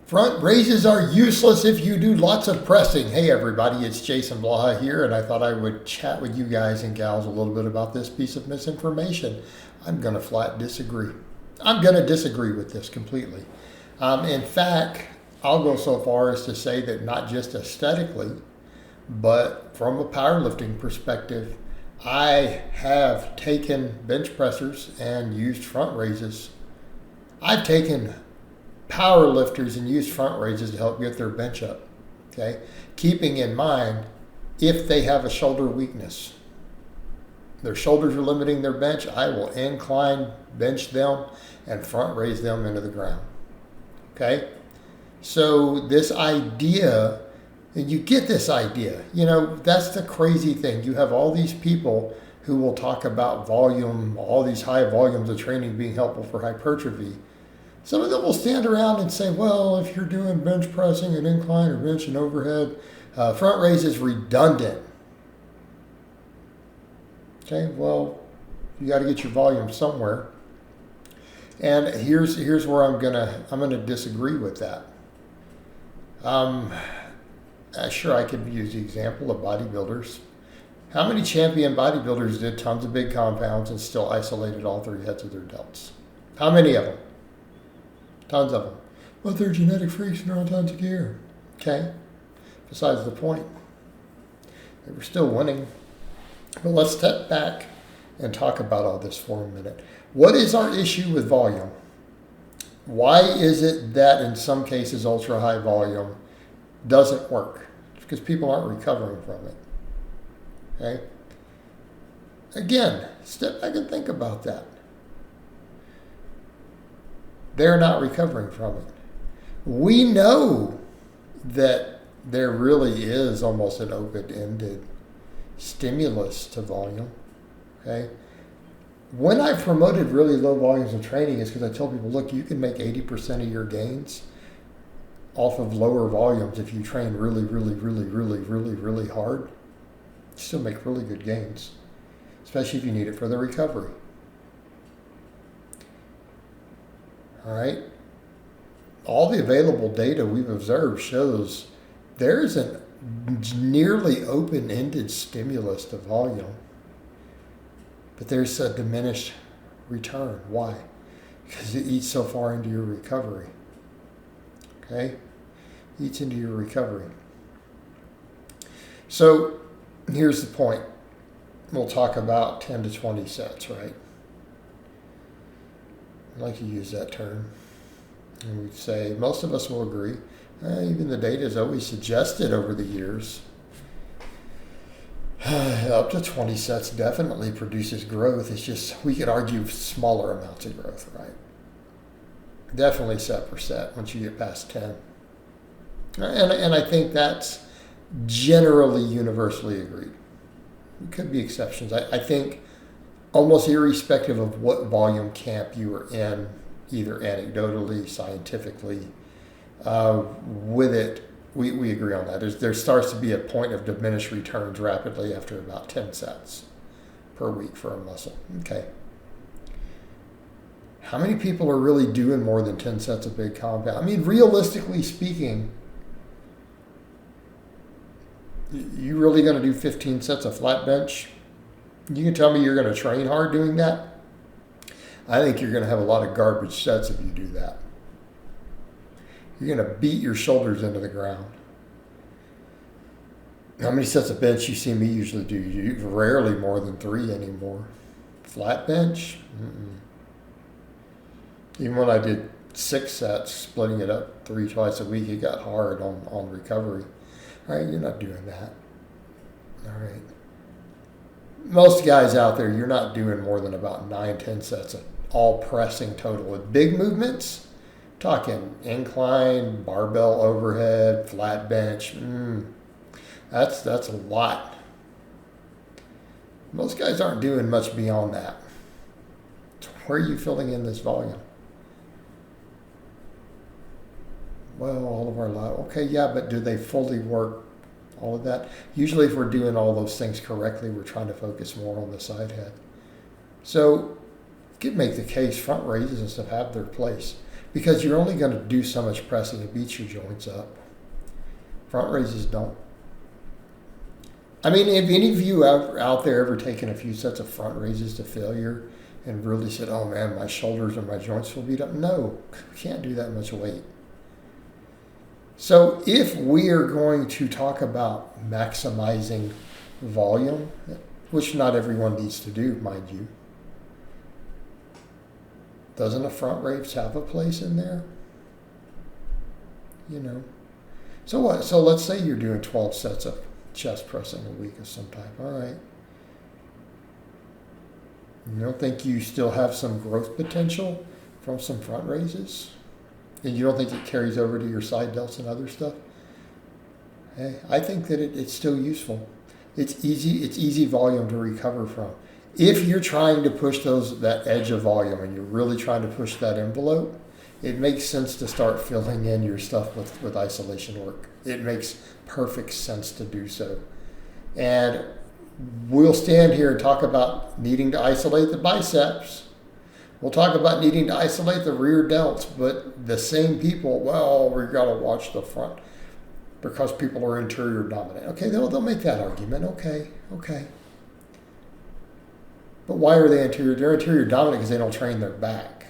Front raises are useless if you do lots of pressing. Hey everybody, it's Jason Blaha here, and I thought I would chat with you guys and gals a little bit about this piece of misinformation. I'm going to flat disagree. I'm going to disagree with this completely. In fact, I'll go so far as to say that not just aesthetically, but from a powerlifting perspective, I have taken bench pressers and used front raises. I've taken power lifters and used front raises to help get their bench up, okay? Keeping in mind, if they have a shoulder weakness, their shoulders are limiting their bench, I will incline bench them and front raise them into the ground, okay? So this idea, and you get this idea, that's the crazy thing. You have all these people who will talk about volume, all these high volumes of training being helpful for hypertrophy. Some of them will stand around and say, well, if you're doing bench pressing and incline or bench and overhead, front raise is redundant. Okay, well, you got to get your volume somewhere. And here's where I'm gonna disagree with that. Sure, I could use the example of bodybuilders. How many champion bodybuilders did tons of big compounds and still isolated all three heads of their delts? How many of them? Tons of them. But they're genetic freaks and they're on tons of gear. Okay. Besides the point. They were still winning. But let's step back and talk about all this for a minute. What is our issue with volume? Why is it that in some cases ultra high volume doesn't work? It's because people aren't recovering from it. Okay. Again, step back and think about that. They're not recovering from it. We know that there really is almost an open-ended stimulus to volume. Okay. When I promoted really low volumes of training, is because I tell people, look, you can make 80% of your gains off of lower volumes if you train really, really, really, really, really, really hard. You still make really good gains, especially if you need it for the recovery. All right. All the available data we've observed shows there is a nearly open-ended stimulus to volume, but there's a diminished return. Why? Because it eats so far into your recovery. Okay? Eats into your recovery. So here's the point. We'll talk about 10 to 20 sets, right? I like to use that term. And we'd say most of us will agree. Even the data has always suggested over the years up to 20 sets definitely produces growth. It's just we could argue smaller amounts of growth, right? Definitely set per set once you get past 10. And I think that's generally universally agreed. There could be exceptions. I think almost irrespective of what volume camp you were in, either anecdotally, scientifically, with it, we agree on that. There starts to be a point of diminished returns rapidly after about 10 sets per week for a muscle. Okay. How many people are really doing more than 10 sets of big compound? I mean, realistically speaking, you really going to do 15 sets of flat bench? You can tell me you're going to train hard doing that? I think you're going to have a lot of garbage sets if you do that. You're going to beat your shoulders into the ground. How many sets of bench you see me usually do? You rarely more than 3 anymore. Flat bench? Mm-mm. Even when I did 6 sets, splitting it up 3 twice a week, it got hard on recovery. All right, you're not doing that. All right. Most guys out there, you're not doing more than about 9, 10 sets of all pressing total. With big movements, talking incline, barbell overhead, flat bench, that's a lot. Most guys aren't doing much beyond that. Where are you filling in this volume? Well, all of our life. Okay, yeah, but do they fully work all of that? Usually if we're doing all those things correctly, we're trying to focus more on the side head. So you could make the case front raises and stuff have their place. because you're only going to do so much pressing. It beats your joints up. Front raises don't. I mean, if any of you out there ever taken a few sets of front raises to failure and really said, oh man, my shoulders and my joints will beat up? No, we can't do that much weight. So if we are going to talk about maximizing volume, which not everyone needs to do, mind you, doesn't a front raise have a place in there? You know. So what? So let's say you're doing 12 sets of chest pressing a week of some type. All right. You don't think you still have some growth potential from some front raises? And you don't think it carries over to your side delts and other stuff? Hey, I think that it's still useful. It's easy volume to recover from. If you're trying to push that edge of volume and you're really trying to push that envelope, it makes sense to start filling in your stuff with isolation work. It makes perfect sense to do so. And we'll stand here and talk about needing to isolate the biceps. We'll talk about needing to isolate the rear delts, but the same people, well, we've got to watch the front because people are interior dominant. Okay, they'll make that argument. Okay. But why are they interior? They're interior dominant because they don't train their back.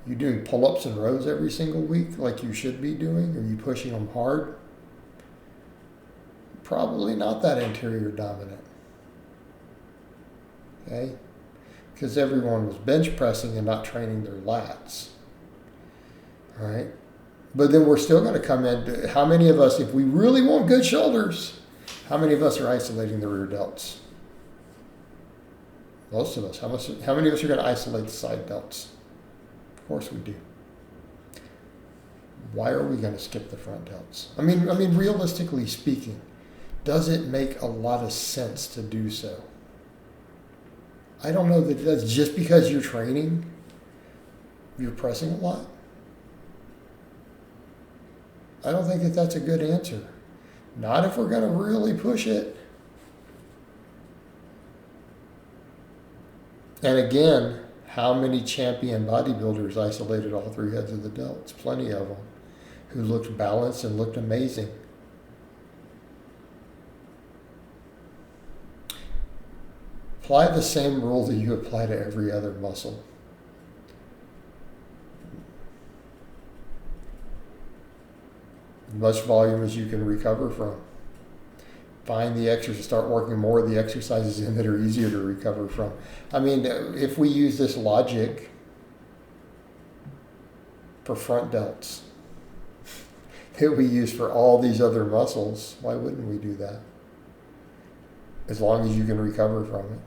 You doing pull-ups and rows every single week like you should be doing? Are you pushing them hard? Probably not that interior dominant. Okay? Because everyone was bench pressing and not training their lats. All right? But then we're still going to come in. How many of us, if we really want good shoulders, how many of us are isolating the rear delts? Most of us. How many of us are going to isolate the side delts? Of course we do. Why are we going to skip the front delts? I mean, realistically speaking, does it make a lot of sense to do so? I don't know that it does. Just because you're training, you're pressing a lot? I don't think that that's a good answer. Not if we're going to really push it. And again, how many champion bodybuilders isolated all three heads of the delts? Plenty of them who looked balanced and looked amazing. Apply the same rule that you apply to every other muscle. As much volume as you can recover from. Find the exercise, start working more of the exercises in that are easier to recover from. I mean, if we use this logic for front delts that we use for all these other muscles, why wouldn't we do that? As long as you can recover from it.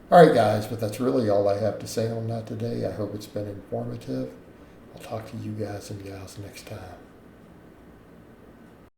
All right, guys, but that's really all I have to say on that today. I hope it's been informative. I'll talk to you guys and gals next time.